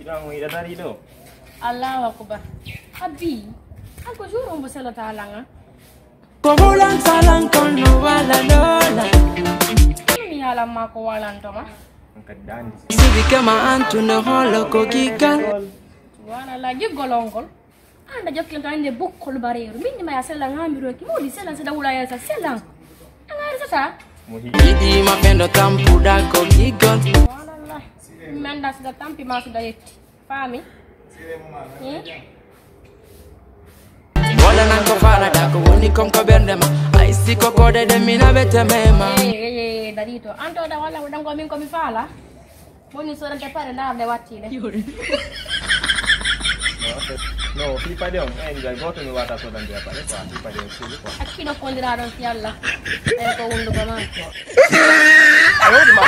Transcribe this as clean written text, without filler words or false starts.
Tidak mau ida tadi tu. Allahu akbar. Abi, aku juro mbo sala talanga. Kobulan salang kono wala lola. Ni hala mako walan to ma. Angkat dan. Sibi kama antu no holo ko gigal. Wala lagi golongol. Anda jokin kan de bukkol bareru. Minni ma ya sala ngambiro ki modi sala sada wula ya sa sala. Angari sa. Idi mapendo tampuda ko gigal. Wala. Menda sudah tampi ma sudah yetti. Fami? Wala nanko fala da ko woni kon ko bendema. Ai si ko kode de mina bete mema. Darito. Anto da wala udan ko min ko mi fala. Moni so rante pare na de wattile. No, pipa de on. Enjoy goto mi wata so dan dia pare ko pipa de sulu ko. Akkino kondira don ti Allah. E ko wundu ko ma. Ayo di ma.